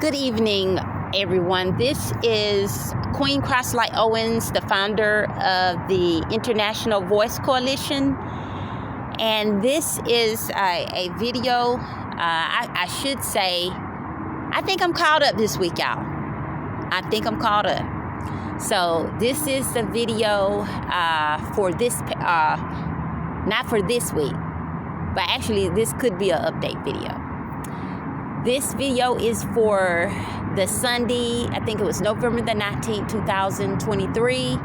Good evening, everyone. This is Queen Crosslight Owens, the founder of the International Voice Coalition. And this is a video, I should say, I think I'm caught up this week, y'all. I think I'm caught up. So this is the video for this, not for this week, but actually this could be an update video. This video is for the Sunday, I think it was November the 19th, 2023,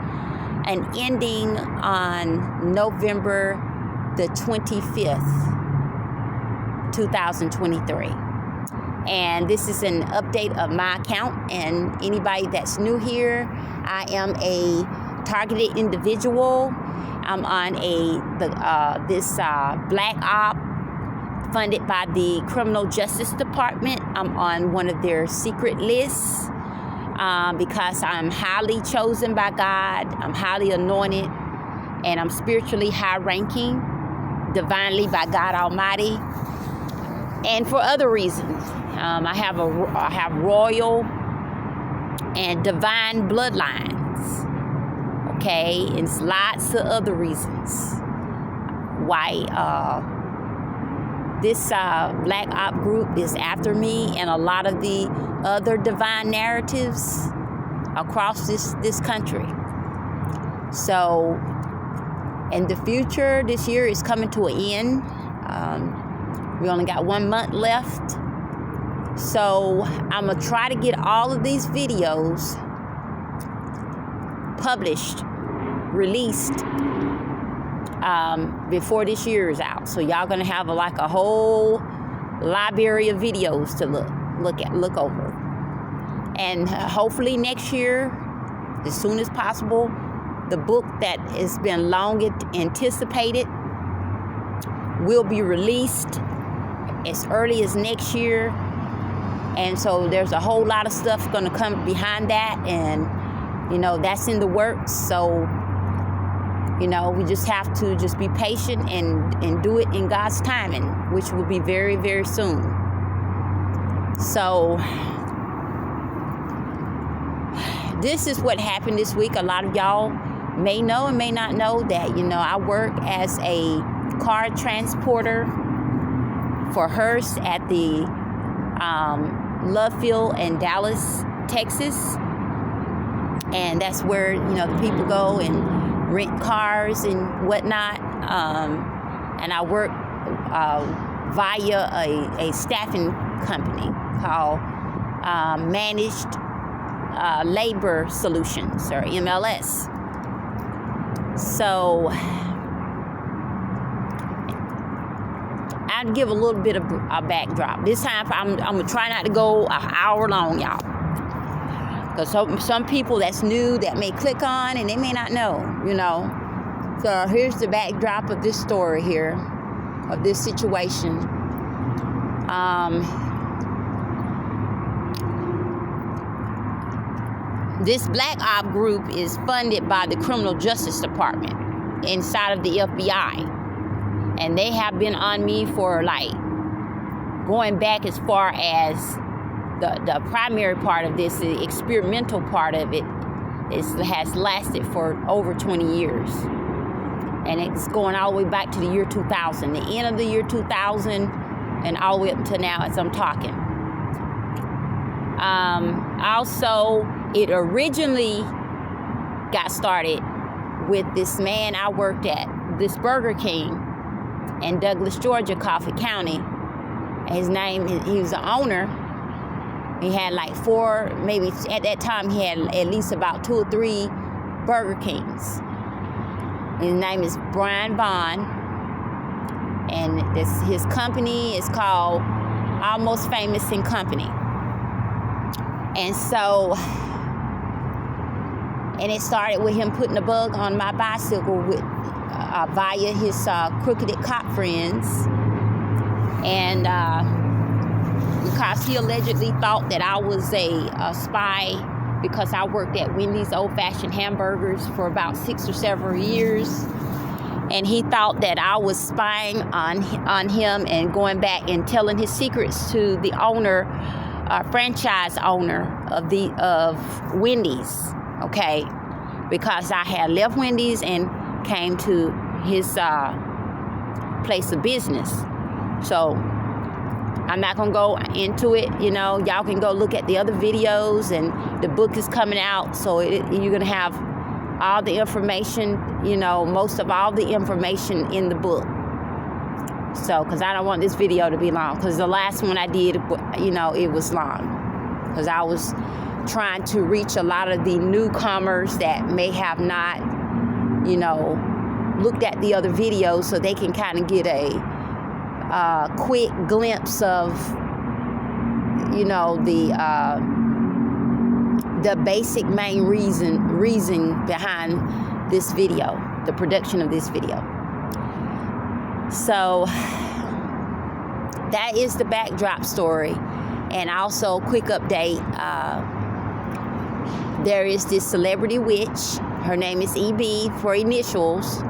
and ending on November the 25th, 2023. And this is an update of my account, and anybody that's new here, I am a targeted individual. I'm on this black op funded by the Criminal Justice Department. I'm on one of their secret lists because I'm highly chosen by God. I'm highly anointed, and I'm spiritually high-ranking, divinely by God Almighty, and for other reasons. I have royal and divine bloodlines. Okay, and it's lots of other reasons why this black op group is after me, and a lot of the other divine narratives across this country. So in the future, this year is coming to an end. We only got 1 month left. So I'm gonna try to get all of these videos published, released before this year is out. So y'all gonna have a whole library of videos to look over. And hopefully next year, as soon as possible, the book that has been long anticipated will be released as early as next year. And so there's a whole lot of stuff gonna come behind that, and that's in the works. So we just have to just be patient and do it in God's timing, which will be very, very soon. So this is what happened this week. A lot of y'all may know and may not know that, I work as a car transporter for Hertz at the Love Field in Dallas, Texas. And that's where, the people go and rent cars and whatnot. And I work via a staffing company called Managed Labor Solutions, or MLS. So I'd give a little bit of a backdrop. This time I'm going to try not to go an hour long, y'all. Because some people that's new that may click on and they may not know, So here's the backdrop of this story here, of this situation. This black op group is funded by the Criminal Justice Department inside of the FBI. And they have been on me for going back as far as the primary part of this, the experimental part of it, has lasted for over 20 years. And it's going all the way back to the year 2000, the end of the year 2000, and all the way up to now as I'm talking. Also, it originally got started with this man I worked at, this Burger King in Douglas, Georgia, Coffee County. His name, he was the owner. He had four, maybe at that time he had at least about 2 or 3 Burger Kings. His name is Brian Vaughn, and his company is called Almost Famous and Company. And so, it started with him putting a bug on my bicycle via his crooked cop friends, and because he allegedly thought that I was a spy because I worked at Wendy's Old Fashioned Hamburgers for about 6 or 7 years. And he thought that I was spying on him and going back and telling his secrets to the owner franchise owner of Wendy's, okay, because I had left Wendy's and came to his place of business. So I'm not gonna go into it. Y'all can go look at the other videos, and the book is coming out, so you're gonna have all the information, most of all the information in the book. So, because I don't want this video to be long, because the last one I did, it was long, because I was trying to reach a lot of the newcomers that may have not, looked at the other videos, so they can kind of get a quick glimpse of, the basic main reason behind this video, the production of this video. So that is the backdrop story. And also, quick update, there is this celebrity witch. Her name is EB for initials.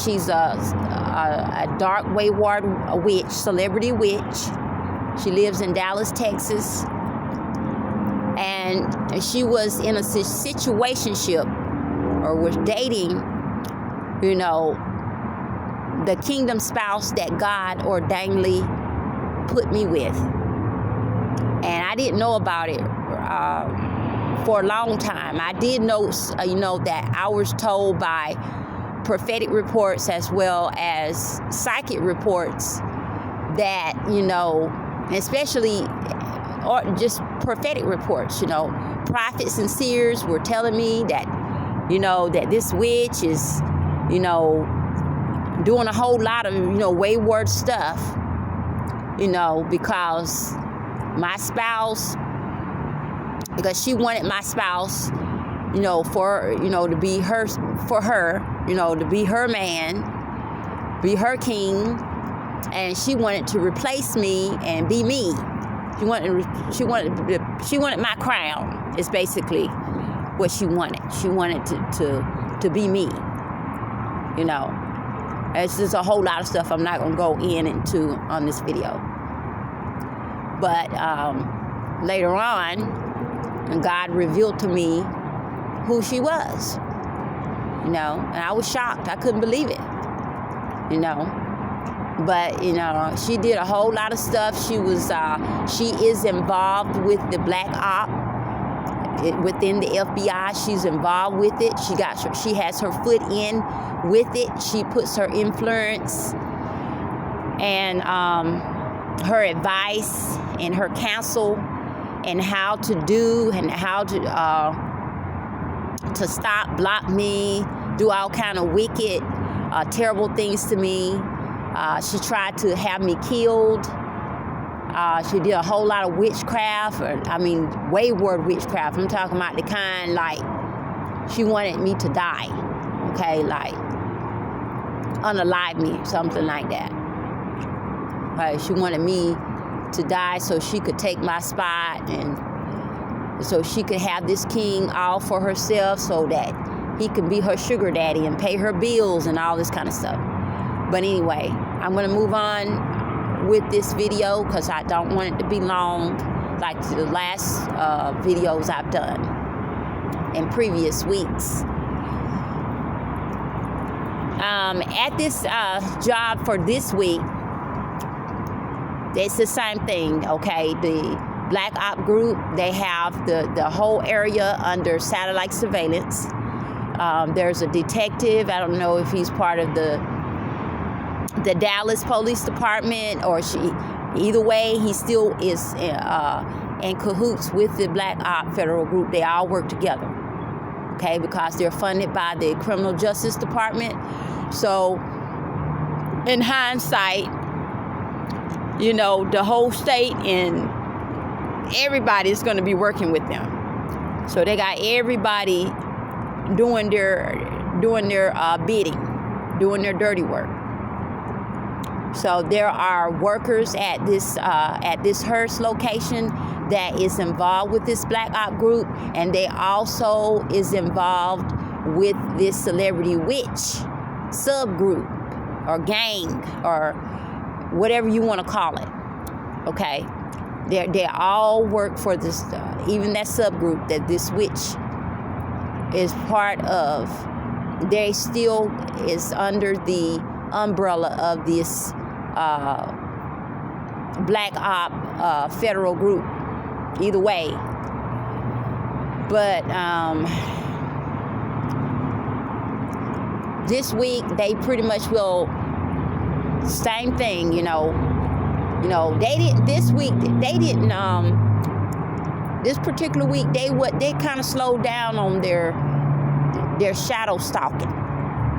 She's a dark wayward witch, celebrity witch. She lives in Dallas, Texas. And she was in a situationship, or was dating, the kingdom spouse that God ordainedly put me with. And I didn't know about it for a long time. I did know, that I was told by prophetic reports as well as psychic reports that, especially, or just prophetic reports, prophets and seers were telling me that, that this witch is, doing a whole lot of, wayward stuff, because my spouse, because she wanted my spouse, to be her, for her, to be her man, be her king, and she wanted to replace me and be me. She wanted my crown. Is basically what she wanted. She wanted to be me. It's just a whole lot of stuff I'm not gonna go into on this video. But later on, God revealed to me who she was. And I was shocked. I couldn't believe it. But, she did a whole lot of stuff. She is involved with the Black Op within the FBI. She's involved with it. She has her foot in with it. She puts her influence and her advice and her counsel and how to do and how to stop, block me, do all kind of wicked, terrible things to me. She tried to have me killed. She did a whole lot of witchcraft, wayward witchcraft. I'm talking about the kind, like, she wanted me to die, okay, like, unalive me, something like that. Right? She wanted me to die so she could take my spot, and so she could have this king all for herself, so that he can be her sugar daddy and pay her bills and all this kind of stuff. But anyway, I'm going to move on with this video because I don't want it to be long like the last videos I've done in previous weeks. At this job for this week, it's the same thing, okay? The Black Op group, they have the whole area under satellite surveillance. There's a detective. I don't know if he's part of the Dallas Police Department or either way, he still is in cahoots with the Black Op Federal Group. They all work together, okay, because they're funded by the Criminal Justice Department. So in hindsight, the whole state and everybody is going to be working with them. So they got everybody doing their bidding, doing their dirty work. So there are workers at this Hertz location that is involved with this Black Op group, and they also is involved with this celebrity witch subgroup or gang or whatever you want to call it. Okay, They all work for this, even that subgroup that this witch is part of. They still is under the umbrella of this black op federal group. Either way, but this week they pretty much will same thing. They didn't this week. They didn't. This particular week, they kind of slowed down on their shadow stalking,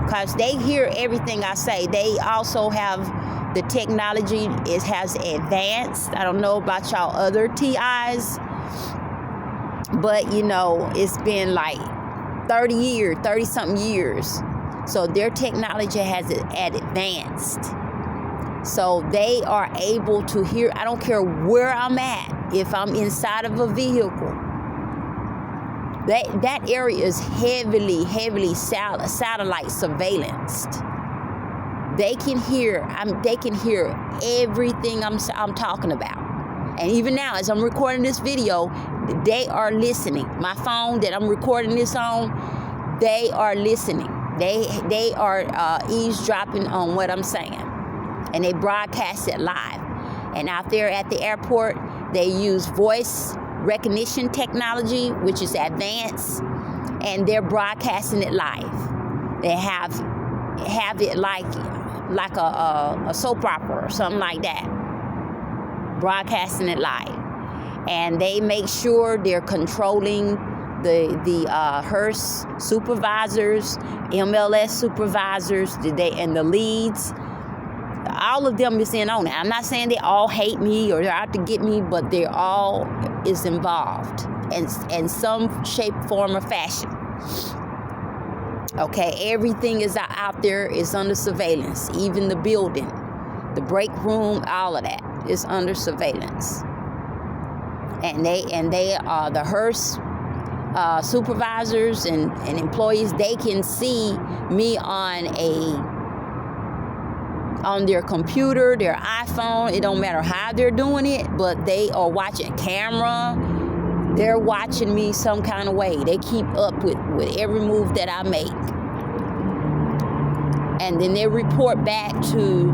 because they hear everything I say. They also have the technology. It has advanced. I don't know about y'all other TIs, but it's been like 30 something years. So their technology has advanced. So they are able to hear. I don't care where I'm at. If I'm inside of a vehicle, that area is heavily satellite surveillanced. They can hear. They can hear everything I'm talking about. And even now, as I'm recording this video, they are listening. My phone that I'm recording this on, they are listening. They are eavesdropping on what I'm saying, and they broadcast it live. And out there at the airport, they use voice recognition technology, which is advanced, and they're broadcasting it live. They have it like a soap opera or something like that, broadcasting it live. And they make sure they're controlling the Hertz supervisors, MLS supervisors, and the leads. All of them is in on it. I'm not saying they all hate me or they're out to get me, but they all is involved in some shape, form, or fashion. Okay, everything is out there is under surveillance. Even the building, the break room, all of that is under surveillance. And they are the Hertz supervisors and employees. They can see me on their computer, their iPhone. It don't matter how they're doing it, but they are watching camera. They're watching me some kind of way. They keep up with every move that I make. And then they report back to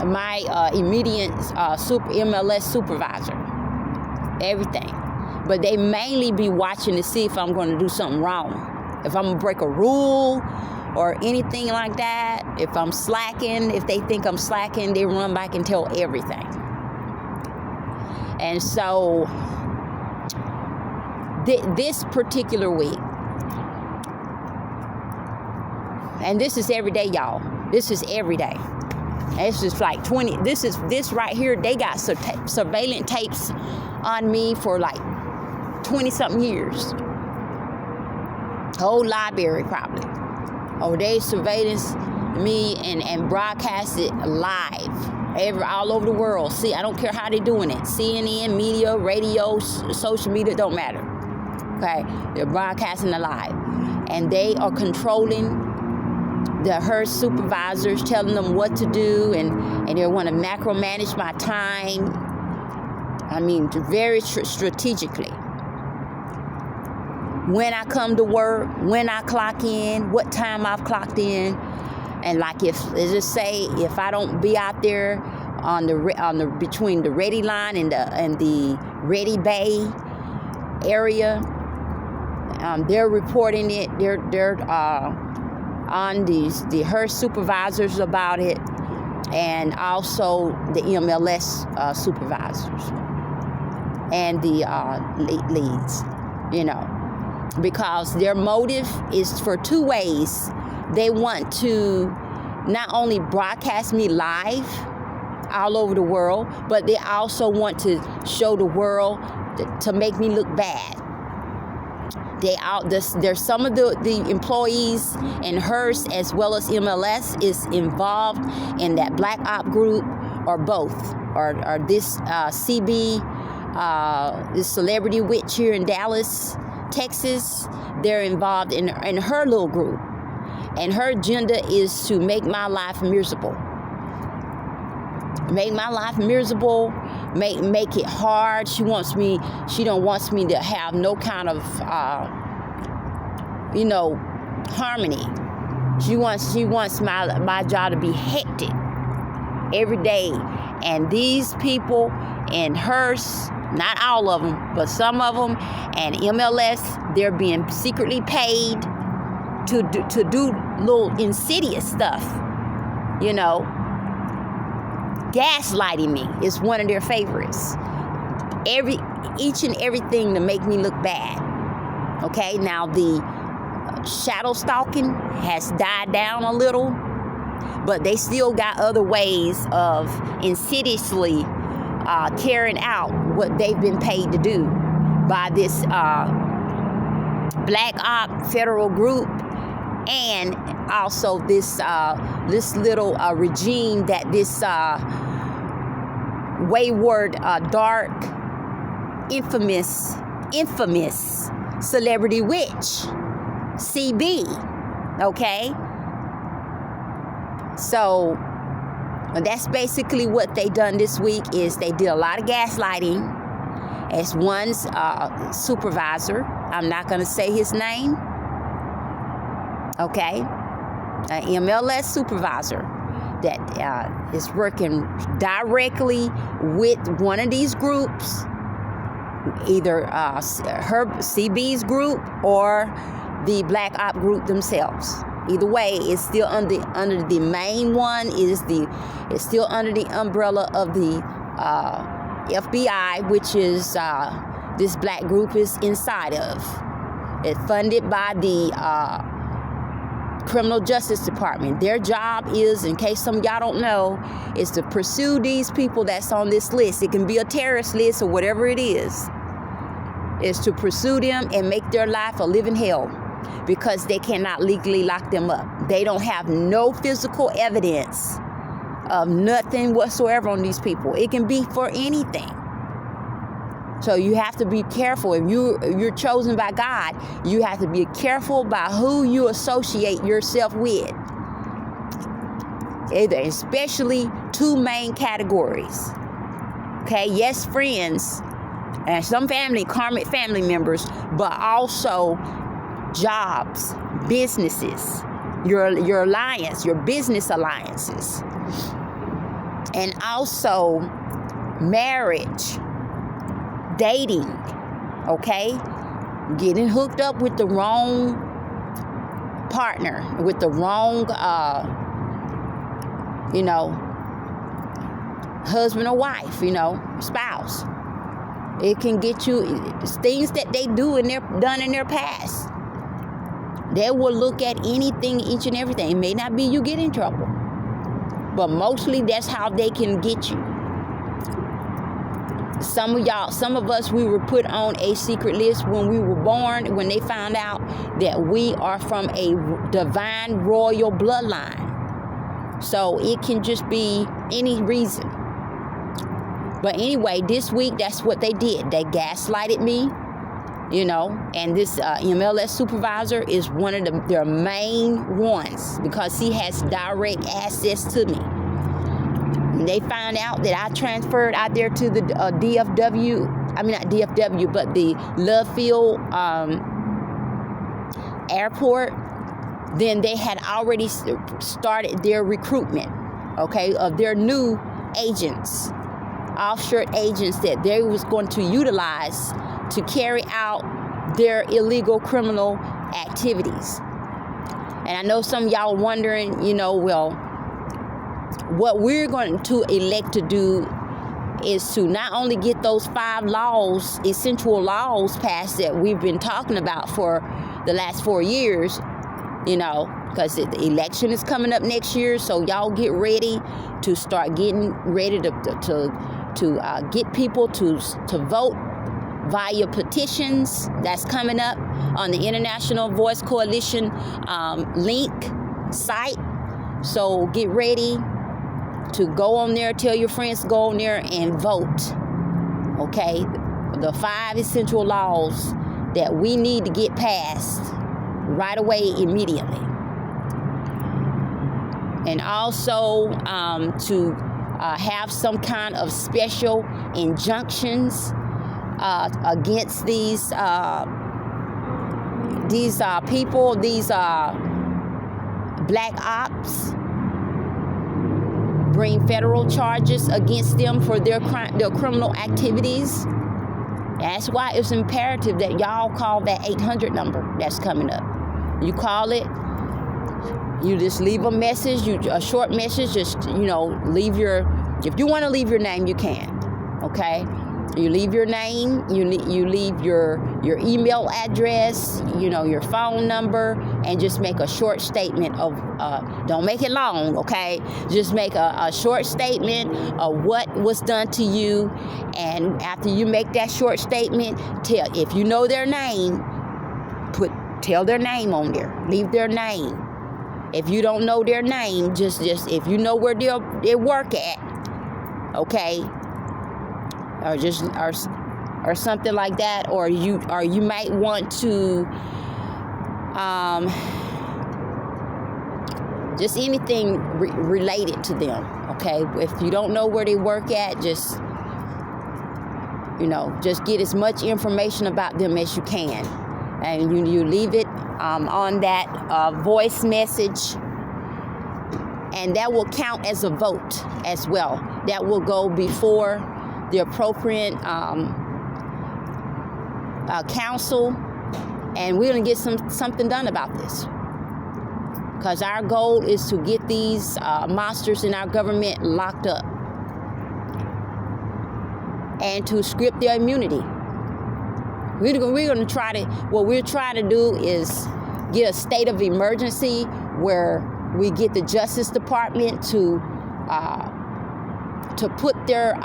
my immediate MLS supervisor. Everything. But they mainly be watching to see if I'm going to do something wrong. If I'm going to break a rule or anything like that. If I'm slacking, if they think I'm slacking, they run back and tell everything. And so this particular week, and this is every day, y'all. This is every day. It's just like 20. This right here. They got surveillance tapes on me for like 20 something years. Whole library probably. Oh, they surveillance me and broadcast it live all over the world. See, I don't care how they're doing it. CNN, media, radio, social media, don't matter. Okay, they're broadcasting it live, and they are controlling the Hertz supervisors, telling them what to do, and they want to macromanage my time. I mean, very strategically. When I come to work, when I clock in, what time I've clocked in, and like let's just say if I don't be out there on the between the ready line and the ready bay area, they're reporting it. They're on the Hertz supervisors about it, and also the MLS supervisors and the leads, because their motive is for two ways. They want to not only broadcast me live all over the world, but they also want to show the world to make me look bad. There's some of the employees in Hertz as well as MLS is involved in that black op group, or both, or this CB, this celebrity witch here in Dallas, Texas. They're involved in her little group, and her agenda is to make my life miserable. make my life miserable, make it hard. She don't wants me to have no kind of harmony. She wants my job to be hectic every day. And these people in Hertz, not all of them, but some of them, and MLS, they're being secretly paid to do little insidious stuff. Gaslighting me is one of their favorites. Each and everything to make me look bad. Okay, now the shadow stalking has died down a little, but they still got other ways of insidiously carrying out what they've been paid to do by this Black Op federal group, and also this little regime that this wayward, dark, infamous celebrity witch, CB. Okay, so that's basically what they done this week. Is they did a lot of gaslighting. As one's supervisor, I'm not going to say his name. Okay, an MLS supervisor that is working directly with one of these groups, either CB's group or the Black Op group themselves. Either way, it's still under the main one. It's still under the umbrella of the FBI, which is this black group is inside of. It's funded by the Criminal Justice Department. Their job is, in case some of y'all don't know, is to pursue these people that's on this list. It can be a terrorist list or whatever it is to pursue them and make their life a living hell, because they cannot legally lock them up. They don't have no physical evidence of nothing whatsoever on these people. It can be for anything. So you have to be careful. If you're chosen by God, you have to be careful by who you associate yourself with. Especially two main categories. Okay, yes, friends, and some karmic family members, but also jobs, businesses, your alliance, your business alliances, and also marriage, dating, okay? Getting hooked up with the wrong partner, with the wrong, husband or wife, spouse. It can get you things that they done in their past. They will look at anything, each and everything. It may not be you get in trouble, but mostly that's how they can get you. Some of us, we were put on a secret list when we were born, when they found out that we are from a divine royal bloodline. So it can just be any reason. But anyway, this week, that's what they did. They gaslighted me, and this MLS supervisor is one of their main ones, because he has direct access to me. They found out that I transferred out there to the DFW, not DFW, but the Love Field airport. Then they had already started their recruitment, okay, of their new agents, offshore agents that they was going to utilize to carry out their illegal criminal activities. And I know some of y'all are wondering, what we're going to elect to do is to not only get those 5 laws, essential laws passed that we've been talking about for the last 4 years, because the election is coming up next year. So y'all get ready to start getting ready to get people to vote via petitions. That's coming up on the International Voice Coalition link site. So get ready to go on there, tell your friends to go on there and vote. Okay? The 5 essential laws that we need to get passed right away, immediately. And also to have some kind of special injunctions against these people, these black ops. Bring federal charges against them for their criminal activities. That's why it's imperative that y'all call that 800 number that's coming up. You call it. You just leave a message, a short message. Just leave your. If you want to leave your name, you can. Okay. You leave your name. You leave your email address. Your phone number, and just make a short statement of. Don't make it long. Okay. Just make a short statement of what was done to you, and after you make that short statement, if you know their name, tell their name on there. Leave their name. If you don't know their name, just if you know where they work at, okay, or something like that, or you might want to just anything related to them, okay. If you don't know where they work at, just get as much information about them as you can, and you leave it on that voice message, and that will count as a vote as well. That will go before the appropriate council, and we're going to get something done about this, because our goal is to get these monsters in our government locked up and to strip their immunity. We're going to try to, what we're trying to do is get a state of emergency where we get the Justice Department to put their,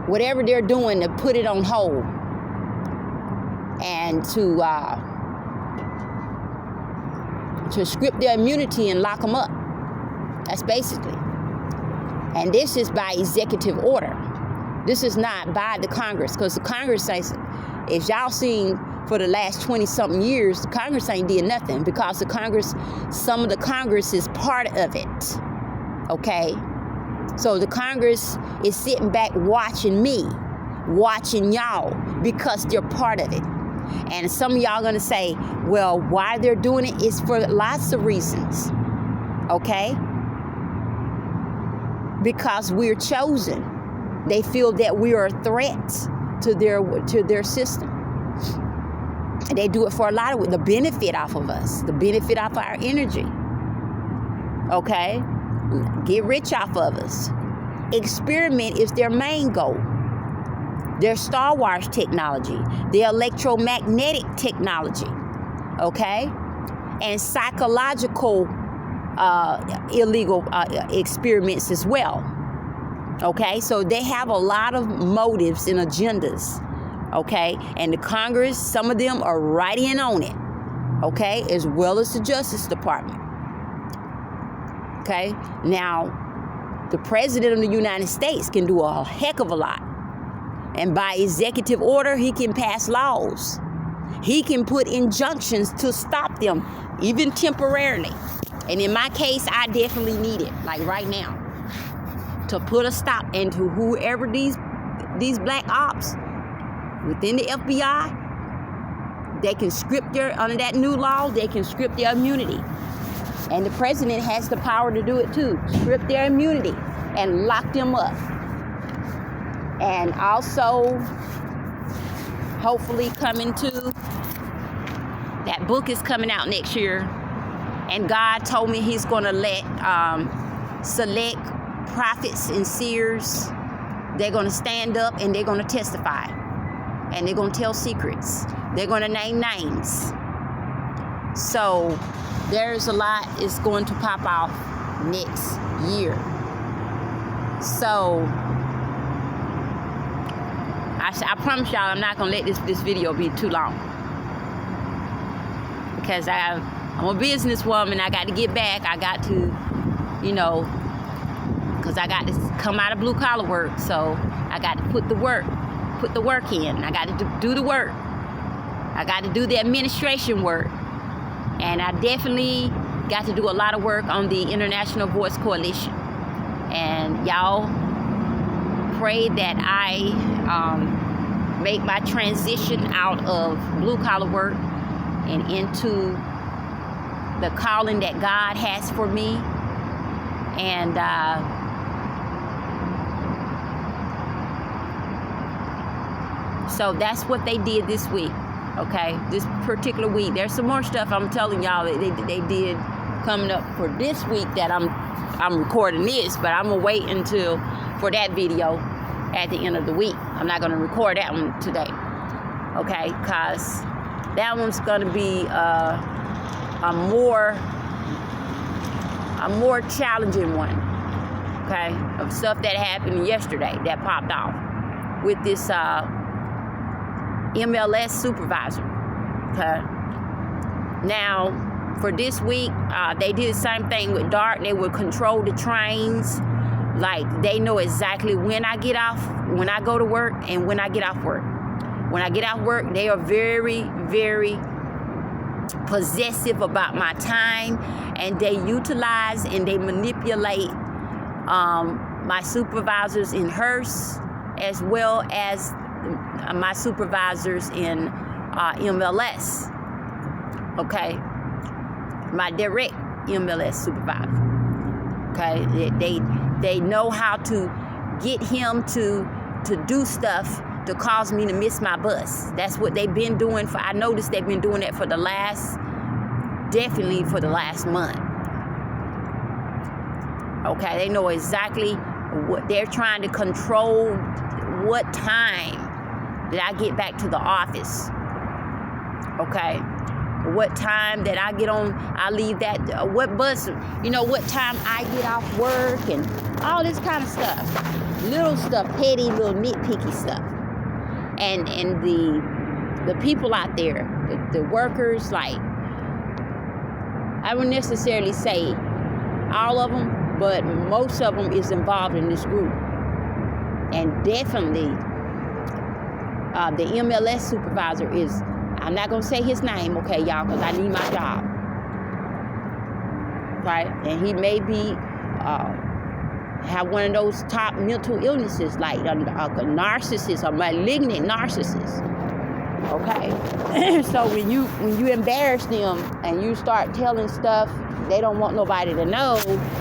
whatever they're doing, to put it on hold, and to strip their immunity and lock them up. That's basically. And this is by executive order. This is not by the Congress, because the Congress says, if y'all seen for the last 20-something years, the Congress ain't did nothing, because some of the Congress is part of it, okay? So the Congress is sitting back watching me, watching y'all, because they're part of it. And some of y'all gonna say, well, why they're doing it is for lots of reasons, okay? Because we're chosen. They feel that we are a threat to their system. And they do it for a lot of the benefit off of us, the benefit off our energy. Okay? Get rich off of us. Experiment is their main goal. Their Star Wars technology, their electromagnetic technology, okay? And psychological illegal experiments as well. Okay, so they have a lot of motives and agendas, okay? And the Congress, some of them are right in on it, okay? As well as the Justice Department, okay? Now, the President of the United States can do a heck of a lot. And by executive order, he can pass laws. He can put injunctions to stop them, even temporarily. And in my case, I definitely need it, like right now, to put a stop into whoever these black ops within the FBI, they can script under that new law, they can script their immunity. And the president has the power to do it too, strip their immunity and lock them up. And also, hopefully coming to, that book is coming out next year. And God told me he's gonna let select prophets and seers, they're going to stand up and they're going to testify, and they're going to tell secrets, they're going to name names. So there's a lot is going to pop off next year. So I promise y'all I'm not going to let this video be too long, because I'm a businesswoman. I got to get back. I got to, because I got to come out of blue collar work, so I got to put the work in. I got to do the work. I got to do the administration work, and I definitely got to do a lot of work on the International Voice Coalition. And y'all pray that I make my transition out of blue-collar work and into the calling that God has for me. And so that's what they did this week, okay? This particular week. There's some more stuff I'm telling y'all that they did coming up for this week that I'm recording this, but I'm gonna wait until for that video at the end of the week. I'm not gonna record that one today, okay? Cause that one's gonna be a more challenging one, okay? Of stuff that happened yesterday that popped off with this MLS supervisor, okay? Now, for this week, they did the same thing with DART. They would control the trains. Like, they know exactly when I get off, when I go to work, and when I get off work. When I get off work, they are very, very possessive about my time, and they utilize and they manipulate my supervisors in Hertz as well as my supervisors in MLS, okay? My direct MLS supervisor, okay? They know how to get him to do stuff to cause me to miss my bus. That's what they've been doing I noticed they've been doing that definitely for the last month. Okay, they know exactly what they're trying to control, what time that I get back to the office. Okay, what time that I get on, I leave that, what bus, what time I get off work and all this kind of stuff. Little stuff, petty, little nitpicky stuff. And the people out there, the workers, like, I wouldn't necessarily say all of them, but most of them is involved in this group. And definitely, the MLS supervisor is, I'm not going to say his name, okay, y'all, because I need my job. Right? And he may be, have one of those top mental illnesses, like a narcissist, a malignant narcissist. Okay? So when you embarrass them and you start telling stuff they don't want nobody to know,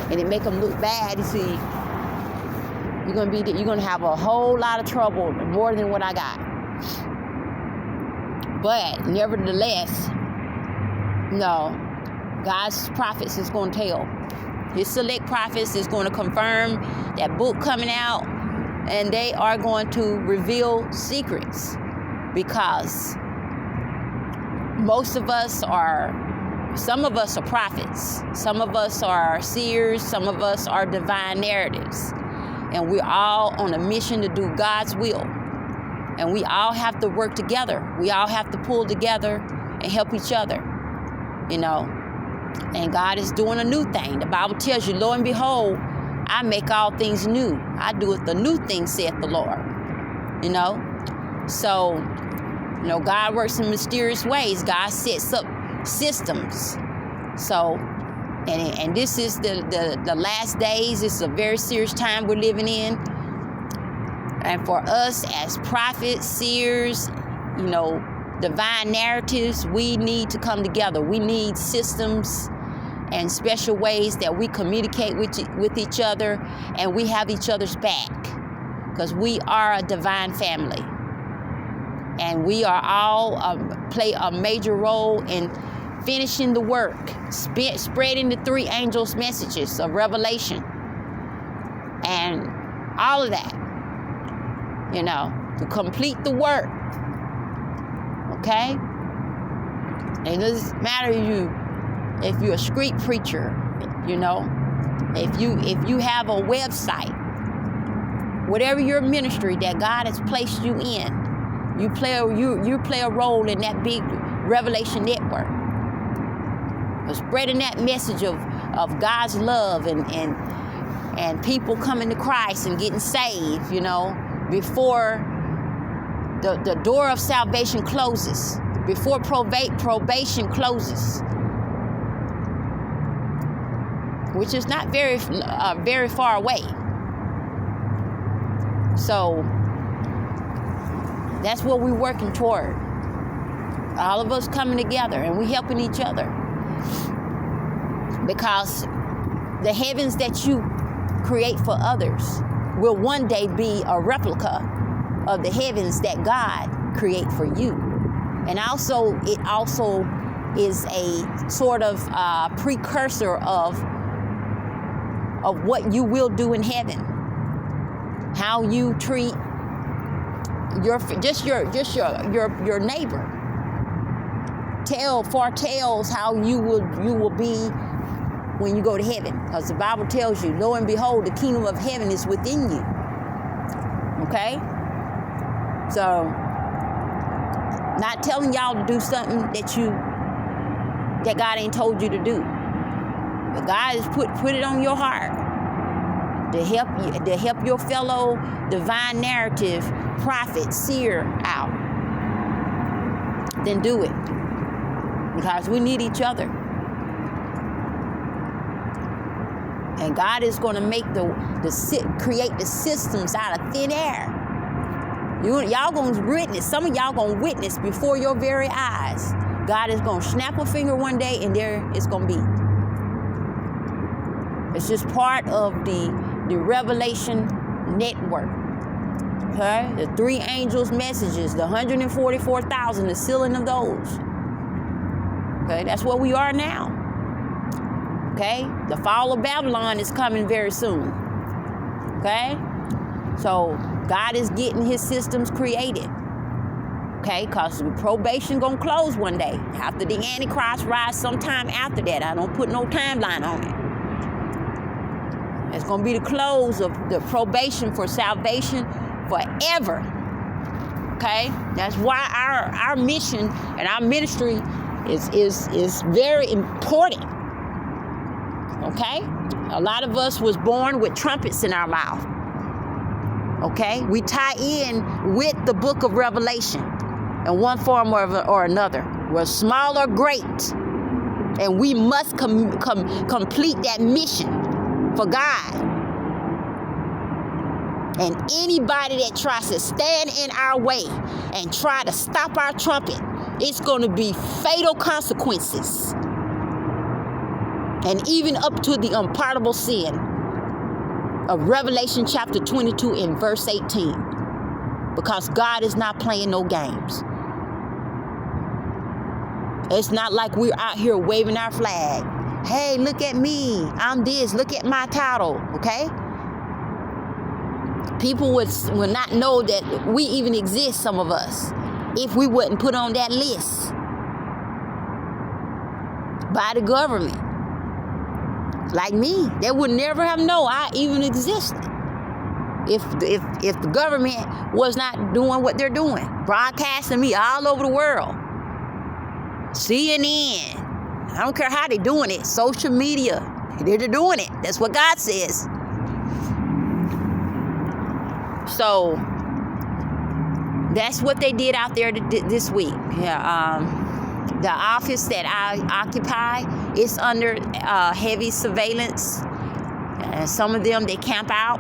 and it make them look bad, you see, you're gonna have a whole lot of trouble, more than what I got. But nevertheless, God's prophets is going to tell. His select prophets is going to confirm that book coming out, and they are going to reveal secrets, because some of us are prophets, some of us are seers, some of us are divine narratives, and we're all on a mission to do God's will. And we all have to work together. We all have to pull together and help each other, And God is doing a new thing. The Bible tells you, lo and behold, I make all things new. I doeth the new thing, saith the Lord. So, God works in mysterious ways. God sets up systems. So, and this is the last days. It's a very serious time we're living in. And for us as prophets, seers, divine narratives, we need to come together. We need systems and special ways that we communicate with each other, and we have each other's back, because we are a divine family. And we are all play a major role in finishing the work, spreading the three angels' messages of revelation, and all of that. To complete the work, okay? It doesn't matter if you're a street preacher, if you have a website, whatever your ministry that God has placed you in, you play a role in that big revelation network, spreading that message of God's love and people coming to Christ and getting saved, before the door of salvation closes, before probation closes, which is not very far away. So that's what we're working toward. All of us coming together and we helping each other. Because the heavens that you create for others will one day be a replica of the heavens that God create for you. And also, it also is a sort of precursor of what you will do in heaven. How you treat your neighbor. Foretells how you will be when you go to heaven. Because the Bible tells you, lo and behold, the kingdom of heaven is within you. Okay? So, not telling y'all to do something that God ain't told you to do. But God has put it on your heart to help your fellow divine narrative prophet, seer out. Then do it. Because we need each other. And God is going to make create the systems out of thin air. Y'all going to witness. Some of y'all going to witness before your very eyes. God is going to snap a finger one day and there it's going to be. It's just part of the revelation network. Okay? The 3 angels' messages, the 144,000, the sealing of those. Okay? That's where we are now. Okay? The fall of Babylon is coming very soon. Okay? So God is getting his systems created. Okay? Because probation going to close one day. After the Antichrist rise sometime after that. I don't put no timeline on it. It's going to be the close of the probation for salvation forever. Okay? That's why our mission and our ministry is very important. Okay? A lot of us was born with trumpets in our mouth. Okay? We tie in with the book of Revelation in one form or another. We're small or great. And we must complete that mission for God. And anybody that tries to stand in our way and try to stop our trumpet, it's going to be fatal consequences. And even up to the unpardonable sin of Revelation chapter 22 and verse 18. Because God is not playing no games. It's not like we're out here waving our flag. Hey, look at me. I'm this. Look at my title. Okay? People would not know that we even exist, some of us, if we wouldn't put on that list by the government. Like me, they would never have known I even existed if the government was not doing what they're doing, broadcasting me all over the world. CNN, I don't care how they're doing it, social media, they're doing it. That's what God says. So that's what they did out there this week. Yeah, the office that I occupy is under heavy surveillance. Some of them, they camp out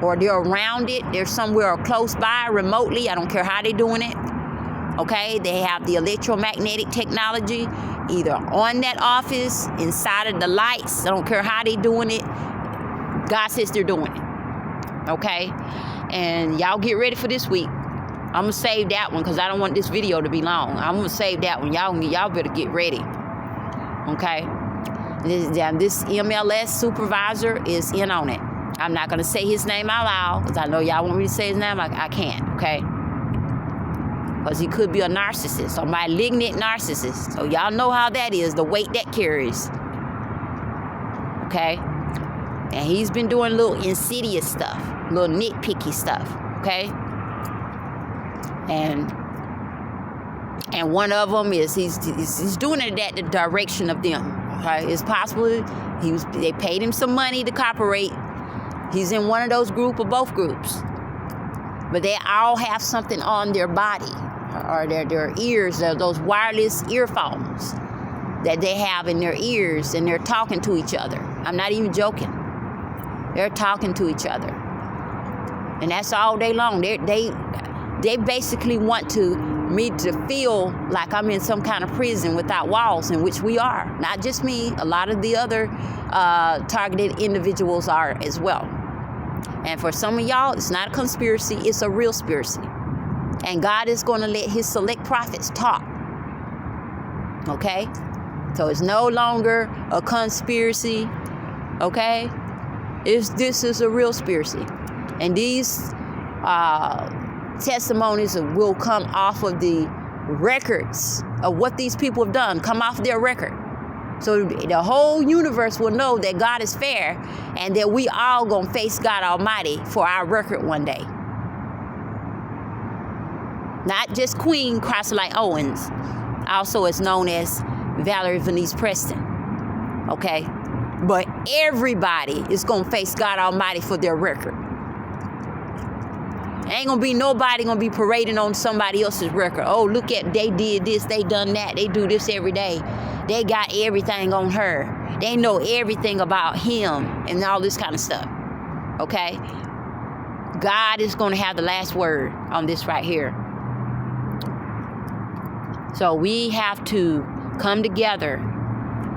or they're around it. They're somewhere close by, remotely. I don't care how they're doing it. Okay, they have the electromagnetic technology either on that office, inside of the lights. I don't care how they're doing it. God says they're doing it. Okay, and y'all get ready for this week. I'm going to save that one because I don't want this video to be long. I'm going to save that one. Y'all better get ready. Okay? This MLS supervisor is in on it. I'm not going to say his name out loud because I know y'all want me to say his name. I can't. Okay? Because he could be a narcissist, a malignant narcissist. So y'all know how that is, the weight that carries. Okay? And he's been doing little insidious stuff, little nitpicky stuff. Okay? And one of them is he's doing it at the direction of them. Okay? It's possible they paid him some money to cooperate. He's in one of those group or both groups. But they all have something on their body or their ears, those wireless earphones that they have in their ears, and they're talking to each other. I'm not even joking. They're talking to each other. And that's all day long. They basically want me to feel like I'm in some kind of prison without walls, in which we are. Not just me, a lot of the other targeted individuals are as well. And for some of y'all, it's not a conspiracy, it's a real conspiracy. And God is going to let his select prophets talk. Okay? So it's no longer a conspiracy. Okay? This is a real conspiracy. And these testimonies will come off of the records of what these people have done, come off their record. So the whole universe will know that God is fair and that we all gonna face God Almighty for our record one day. Not just Queen Chrysolite Owens, also is known as Valerie Venice Preston, okay? But everybody is gonna face God Almighty for their record. Ain't gonna be nobody gonna be parading on somebody else's record. Oh, look at, they did this, they done that, they do this every day. They got everything on her. They know everything about him and all this kind of stuff, okay? God is gonna have the last word on this right here. So we have to come together,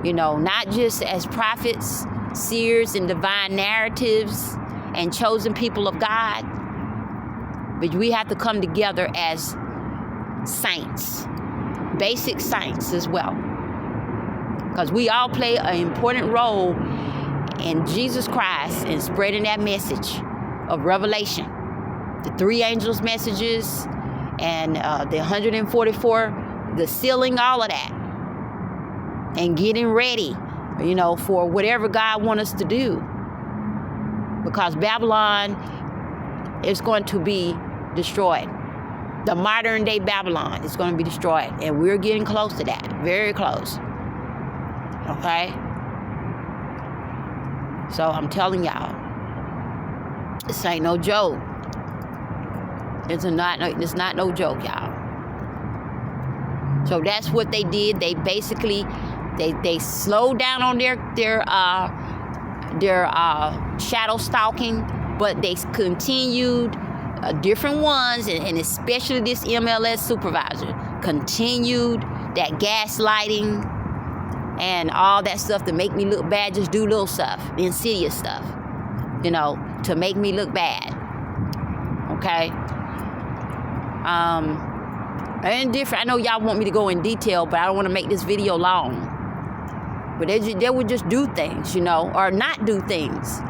you know, not just as prophets, seers, and divine narratives and chosen people of God, but we have to come together as saints, basic saints as well. Because we all play an important role in Jesus Christ in spreading that message of revelation. The 3 angels' messages and the 144, the sealing, all of that. And getting ready, you know, for whatever God wants us to do. Because Babylon is going to be destroyed. The modern day Babylon is going to be destroyed. And we're getting close to that. Very close. Okay? So I'm telling y'all, this ain't no joke. It's not no joke, y'all. So that's what they did. They basically, they slowed down on their shadow stalking, but they continued different ones, and especially this MLS supervisor continued that gaslighting and all that stuff to make me look bad. Just do little stuff, insidious stuff, you know, to make me look bad. Okay. And different. I know y'all want me to go in detail, but I don't want to make this video long. But they would just do things, you know, or not do things.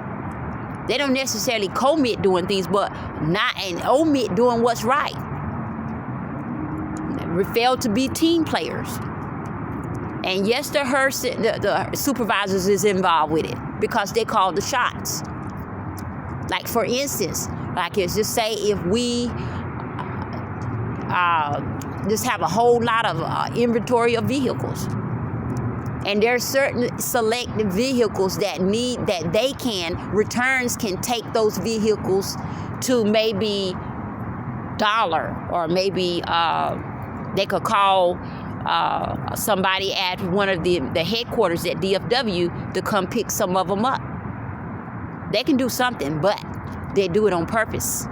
They don't necessarily commit doing things, but not and omit doing what's right. They fail to be team players. And yes, the Hertz, the supervisors is involved with it because they call the shots. Like for instance, like let's just say if we just have a whole lot of inventory of vehicles. And there are certain select vehicles that returns can take those vehicles to maybe dollar, or maybe they could call somebody at one of the headquarters at DFW to come pick some of them up. They can do something, but they do it on purpose.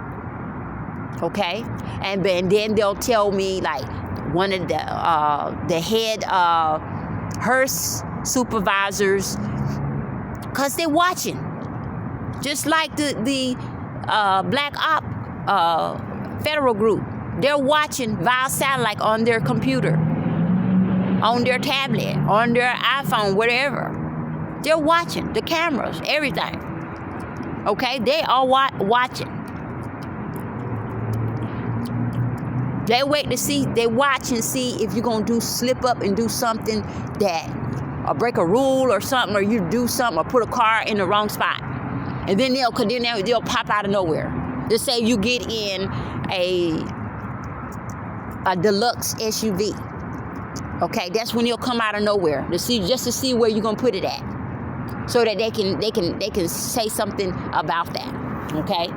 Okay? And then they'll tell me, like, one of the head Hertz supervisors, because they're watching. Just like the Black Op federal group. They're watching via satellite on their computer, on their tablet, on their iPhone, whatever. They're watching the cameras, everything. Okay? They are watching. They wait to see, they watch and see if you're going to slip up and do something or break a rule or something, or you do something or put a car in the wrong spot. And then they'll pop out of nowhere. Just say you get in a deluxe SUV. Okay, that's when they'll come out of nowhere to see where you're going to put it at. So that they can say something about that. Okay?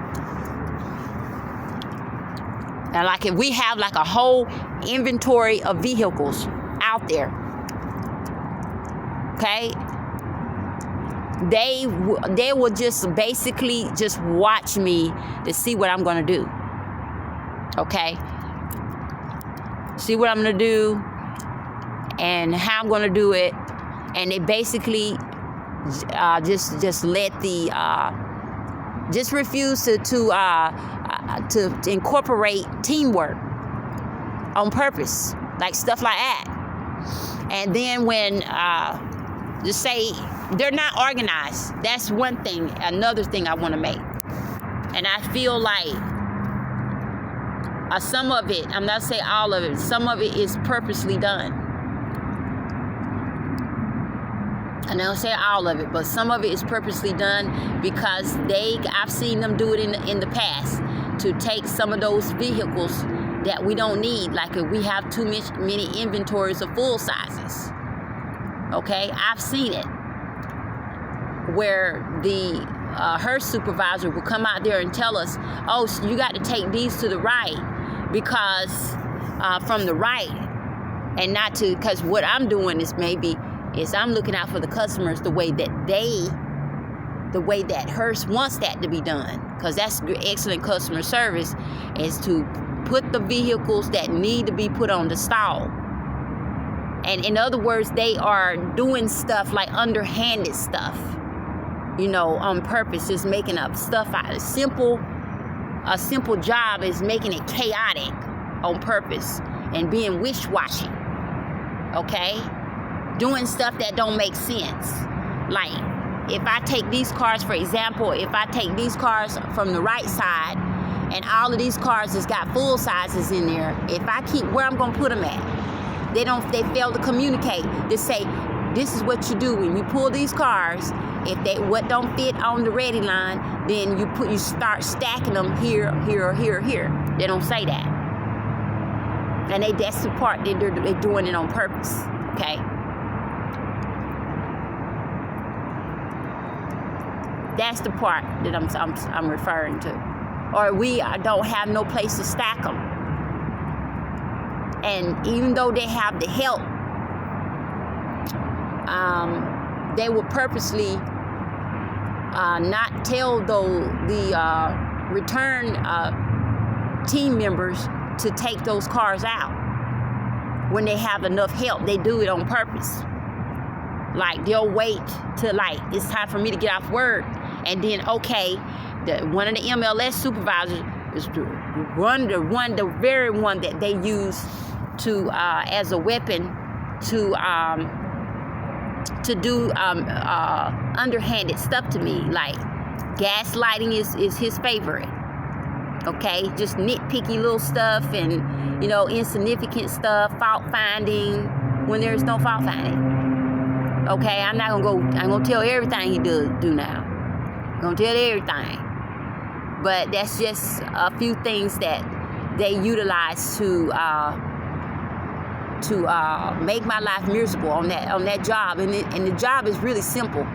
And like if we have like a whole inventory of vehicles out there, okay? they will just basically just watch me to see what I'm going to do. Okay? See what I'm going to do and how I'm going to do it. And they basically just let the just refuse to incorporate teamwork on purpose, like stuff like that. And then when just say they're not organized, that's one thing. Another thing I want to make, and I feel like some of it, I'm not saying all of it, some of it is purposely done. And I don't say all of it, but some of it is purposely done because I've seen them do it in the past to take some of those vehicles that we don't need, like if we have too many inventories of full sizes. Okay, I've seen it where the Hertz supervisor will come out there and tell us, oh, so you got to take these to the right because from the right, and not to, because what I'm doing is I'm looking out for the customers the way that Hertz wants that to be done, because that's excellent customer service, is to put the vehicles that need to be put on the stall. And in other words, they are doing stuff like underhanded stuff, on purpose, is making up stuff out of a simple job is making it chaotic on purpose and being wish-washy. Okay? Doing stuff that don't make sense. Like, if I take these cars, for example, if I take these cars from the right side and all of these cars has got full sizes in there, if I keep where I'm going to put them at, they fail to communicate. They say, this is what you do when you pull these cars. If what don't fit on the ready line, then you start stacking them here, here, here, here. They don't say that. And that's the part they're doing it on purpose. Okay? That's the part that I'm referring to. Or we don't have no place to stack them. And even though they have the help, they will purposely not tell the return team members to take those cars out. When they have enough help, they do it on purpose. Like, they'll wait till it's time for me to get off work, and then one of the MLS supervisors is the very one that they use to as a weapon to do underhanded stuff to me. Like, gaslighting is his favorite. Okay, just nitpicky little stuff and insignificant stuff, fault finding when there's no fault finding. Okay, I'm gonna tell everything he do now. I'm gonna tell everything. But that's just a few things that they utilize to make my life miserable on that job. And the job is really simple.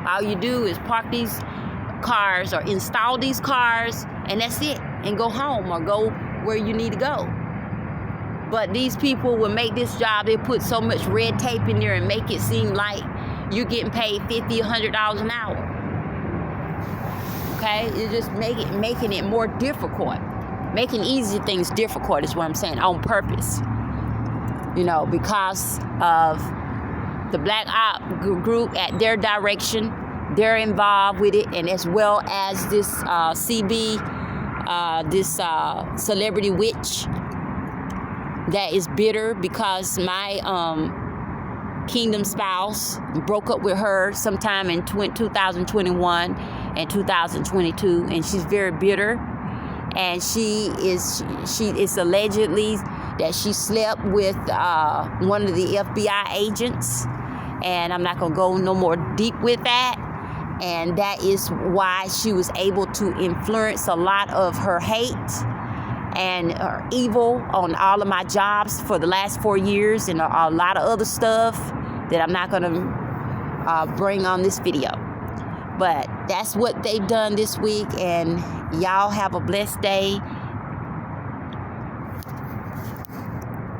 All you do is park these cars or install these cars, and that's it. And go home or go where you need to go. But these people will make this job, they put so much red tape in there and make it seem like you're getting paid $50, $100 an hour. Okay? You're just making it more difficult. Making easy things difficult is what I'm saying, on purpose. Because of the Black Op group at their direction, they're involved with it, and as well as this CB, this celebrity witch that is bitter because my kingdom spouse broke up with her sometime in 2021 and 2022, and she's very bitter. And she is allegedly that she slept with one of the FBI agents, and I'm not gonna go no more deep with that. And that is why she was able to influence a lot of her hate and her evil on all of my jobs for the last 4 years, and a lot of other stuff that I'm not gonna bring on this video. But that's what they've done this week, and y'all have a blessed day.